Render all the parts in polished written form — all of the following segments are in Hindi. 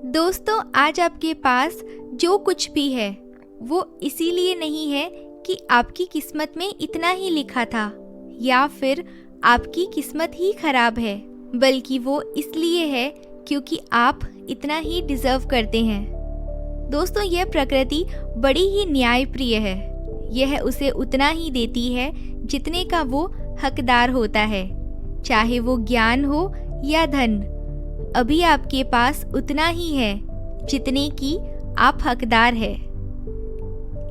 दोस्तों, आज आपके पास जो कुछ भी है वो इसीलिए नहीं है कि आपकी किस्मत में इतना ही लिखा था या फिर आपकी किस्मत ही खराब है, बल्कि वो इसलिए है क्योंकि आप इतना ही डिजर्व करते हैं। दोस्तों, यह प्रकृति बड़ी ही न्यायप्रिय है। यह उसे उतना ही देती है जितने का वो हकदार होता है, चाहे वो ज्ञान हो या धन। अभी आपके पास उतना ही है जितने की आप हकदार है,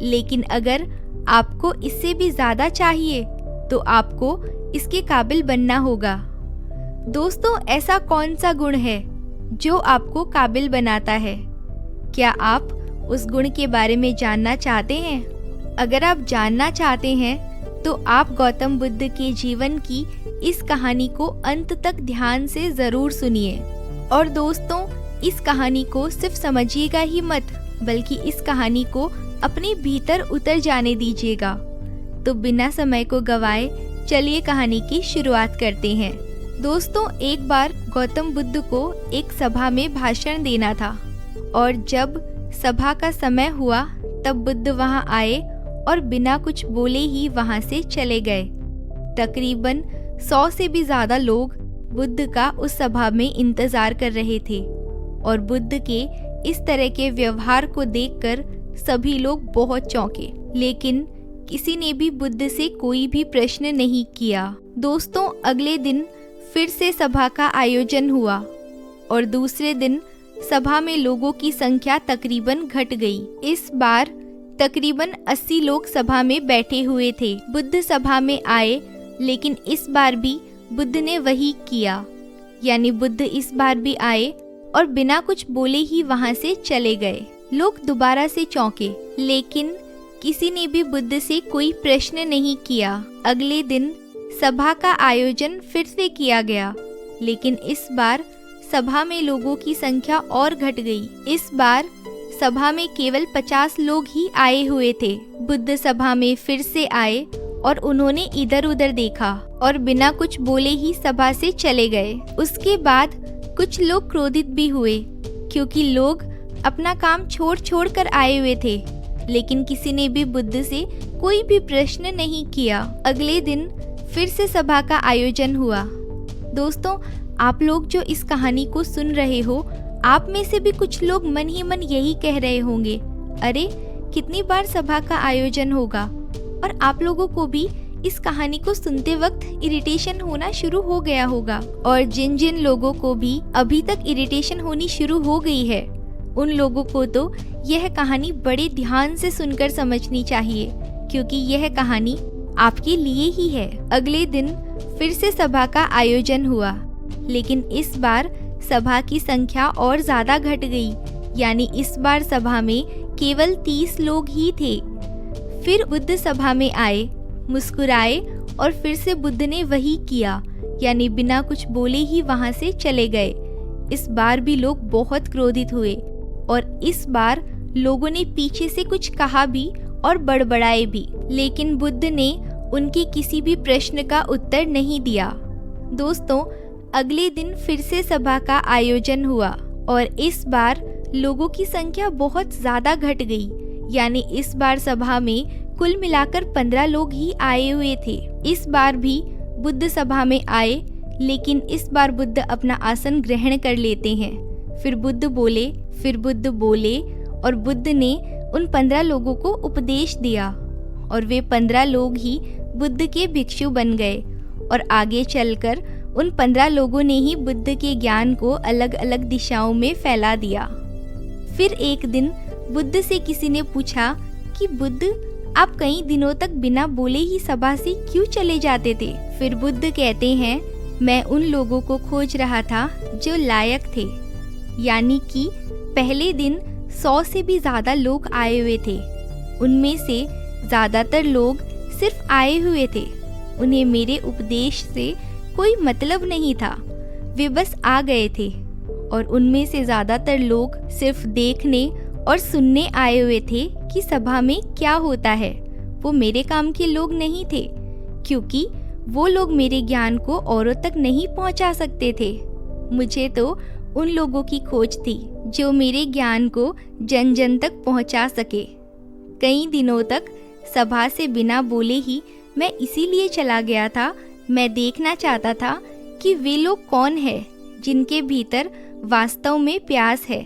लेकिन अगर आपको इससे भी ज्यादा चाहिए तो आपको इसके काबिल बनना होगा। दोस्तों, ऐसा कौन सा गुण है जो आपको काबिल बनाता है? क्या आप उस गुण के बारे में जानना चाहते हैं? अगर आप जानना चाहते हैं तो आप गौतम बुद्ध के जीवन की इस कहानी को अंत तक ध्यान से जरूर सुनिए। और दोस्तों, इस कहानी को सिर्फ समझिएगा ही मत, बल्कि इस कहानी को अपने भीतर उतर जाने दीजिएगा। तो बिना समय को गवाए चलिए कहानी की शुरुआत करते हैं। दोस्तों, एक बार गौतम बुद्ध को एक सभा में भाषण देना था और जब सभा का समय हुआ तब बुद्ध वहां आए और बिना कुछ बोले ही वहां से चले गए। तकरीबन 100 से भी ज्यादा लोग बुद्ध का उस सभा में इंतजार कर रहे थे और बुद्ध के इस तरह के व्यवहार को देखकर सभी लोग बहुत चौंके, लेकिन किसी ने भी बुद्ध से कोई भी प्रश्न नहीं किया। दोस्तों, अगले दिन फिर से सभा का आयोजन हुआ और दूसरे दिन सभा में लोगों की संख्या तकरीबन घट गई। इस बार तकरीबन 80 लोग सभा में बैठे हुए थे। बुद्ध सभा में आए, लेकिन इस बार भी बुद्ध ने वही किया, यानी बुद्ध इस बार भी आए और बिना कुछ बोले ही वहां से चले गए। लोग दोबारा से चौंके, लेकिन किसी ने भी बुद्ध से कोई प्रश्न नहीं किया। अगले दिन सभा का आयोजन फिर से किया गया, लेकिन इस बार सभा में लोगों की संख्या और घट गई। इस बार सभा में केवल 50 लोग ही आए हुए थे। बुद्ध सभा में फिर से आए और उन्होंने इधर उधर देखा और बिना कुछ बोले ही सभा से चले गए। उसके बाद कुछ लोग क्रोधित भी हुए, क्योंकि लोग अपना काम छोड़ कर आए हुए थे, लेकिन किसी ने भी बुद्ध से कोई भी प्रश्न नहीं किया। अगले दिन फिर से सभा का आयोजन हुआ। दोस्तों, आप लोग जो इस कहानी को सुन रहे हो, आप में से भी कुछ लोग मन ही मन यही कह रहे होंगे, अरे कितनी बार सभा का आयोजन होगा। और आप लोगों को भी इस कहानी को सुनते वक्त इरिटेशन होना शुरू हो गया होगा। और जिन जिन लोगों को भी अभी तक इरिटेशन होनी शुरू हो गई है, उन लोगों को तो यह कहानी बड़े ध्यान से सुनकर समझनी चाहिए, क्योंकि यह कहानी आपके लिए ही है। अगले दिन फिर से सभा का आयोजन हुआ, लेकिन इस बार सभा की संख्या और ज्यादा घट गई, यानी इस बार सभा में केवल 30 लोग ही थे। फिर बुद्ध सभा में आए, मुस्कुराए और फिर से बुद्ध ने वही किया, यानी बिना कुछ बोले ही वहां से चले गए। इस बार भी लोग बहुत क्रोधित हुए और इस बार लोगों ने पीछे से कुछ कहा भी और बड़बड़ाए भी, लेकिन बुद्ध ने उनके किसी भी प्रश्न का उत्तर नहीं दिया। दोस्तों, अगले दिन फिर से सभा का आयोजन हुआ और इस बार लोगों की संख्या बहुत ज्यादा घट गई, यानी इस बार सभा में कुल मिलाकर 15 लोग ही आए हुए थे। इस बार भी बुद्ध सभा में आए, लेकिन इस बार बुद्ध अपना आसन ग्रहण कर लेते हैं। फिर बुद्ध बोले और बुद्ध ने उन 15 लोगों को उपदेश दिया और वे 15 लोग ही बुद्ध के भिक्षु बन गए और आगे चलकर उन 15 लोगों ने ही बुद्ध के ज्ञान को अलग अलग दिशाओं में फैला दिया। फिर एक दिन बुद्ध से किसी ने पूछा कि बुद्ध, आप कई दिनों तक बिना बोले ही सभा से क्यों चले जाते थे? फिर बुद्ध कहते हैं, मैं उन लोगों को खोज रहा था जो लायक थे, यानी कि पहले दिन 100 से भी ज्यादा लोग आए हुए थे। उनमें से ज्यादातर लोग सिर्फ आए हुए थे, उन्हें मेरे उपदेश से कोई मतलब नहीं था, वे बस आ गए थे। और उनमें से ज्यादातर लोग सिर्फ देखने और सुनने आए हुए थे कि सभा में क्या होता है। वो मेरे काम के लोग नहीं थे, क्योंकि वो लोग मेरे ज्ञान को औरों तक नहीं पहुंचा सकते थे। मुझे तो उन लोगों की खोज थी जो मेरे ज्ञान को जन जन तक पहुंचा सके। कई दिनों तक सभा से बिना बोले ही मैं इसीलिए चला गया था, मैं देखना चाहता था कि वे लोग कौन हैं जिनके भीतर वास्तव में प्यास है।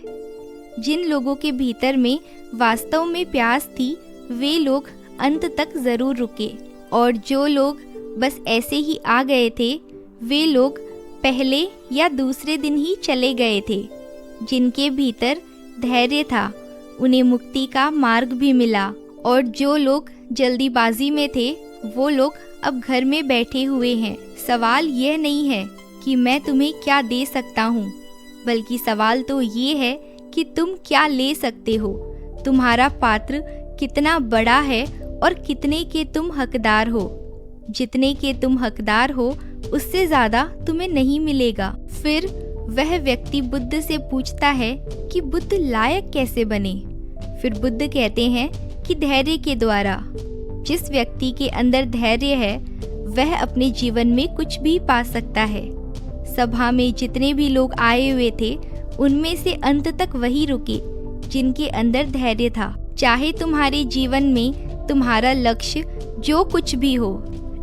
जिन लोगों के भीतर में वास्तव में प्यास थी वे लोग अंत तक ज़रूर रुके, और जो लोग बस ऐसे ही आ गए थे वे लोग पहले या दूसरे दिन ही चले गए थे। जिनके भीतर धैर्य था उन्हें मुक्ति का मार्ग भी मिला, और जो लोग जल्दीबाजी में थे वो लोग अब घर में बैठे हुए हैं। सवाल यह नहीं है कि मैं तुम्हें क्या दे सकता हूँ, बल्कि सवाल तो ये है कि तुम क्या ले सकते हो। तुम्हारा पात्र कितना बड़ा है और कितने के तुम हकदार हो। जितने के तुम हकदार हो उससे ज़्यादा तुम्हें नहीं मिलेगा। फिर वह व्यक्ति बुद्ध से पूछता है कि बुद्ध लायक कैसे बने। फिर बुद्ध कहते हैं कि धैर्य के द्वारा। जिस व्यक्ति के अंदर धैर्य है वह अपने जीवन में कुछ भी पा सकता है। सभा में जितने भी लोग आए हुए थे उनमें से अंत तक वही रुके जिनके अंदर धैर्य था। चाहे तुम्हारे जीवन में तुम्हारा लक्ष्य जो कुछ भी हो,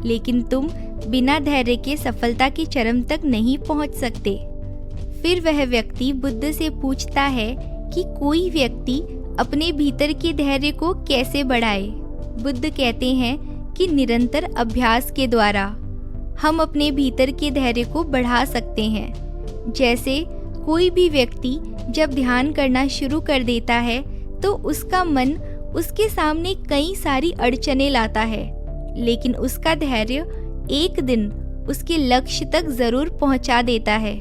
लेकिन तुम बिना धैर्य के सफलता के चरम तक नहीं पहुंच सकते। फिर वह व्यक्ति बुद्ध से पूछता है कि कोई व्यक्ति अपने भीतर के धैर्य को कैसे बढ़ाए। बुद्ध कहते हैं कि निरंतर अभ्यास के द्वारा हम अपने भीतर के धैर्य को बढ़ा सकते हैं। जैसे कोई भी व्यक्ति जब ध्यान करना शुरू कर देता है तो उसका मन उसके सामने कई सारी अड़चनें लाता है, लेकिन उसका धैर्य एक दिन उसके लक्ष्य तक जरूर पहुंचा देता है।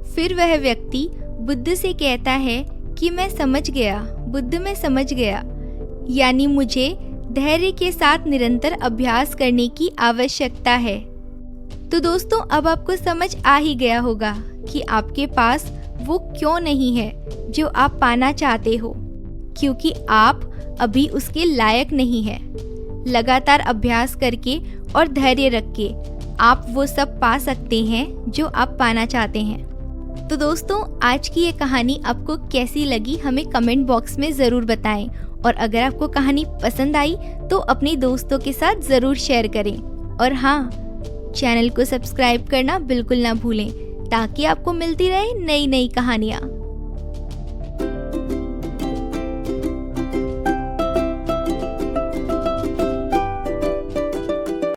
फिर वह व्यक्ति बुद्ध से कहता है कि मैं समझ गया, बुद्ध मैं समझ गया, यानी मुझे धैर्य के साथ निरंतर अभ्यास करने की आवश्यकता है। तो दोस्तों, अब आपको समझ आ ही गया होगा कि आपके पास वो क्यों नहीं है जो आप पाना चाहते हो, क्योंकि आप अभी उसके लायक नहीं है। लगातार अभ्यास करके और धैर्य रख के आप वो सब पा सकते हैं जो आप पाना चाहते हैं। तो दोस्तों, आज की ये कहानी आपको कैसी लगी हमें कमेंट बॉक्स में ज़रूर बताएं, और अगर आपको कहानी पसंद आई तो अपने दोस्तों के साथ ज़रूर शेयर करें। और हाँ, चैनल को सब्सक्राइब करना बिल्कुल ना भूलें ताकि आपको मिलती रहे नई नई कहानियाँ।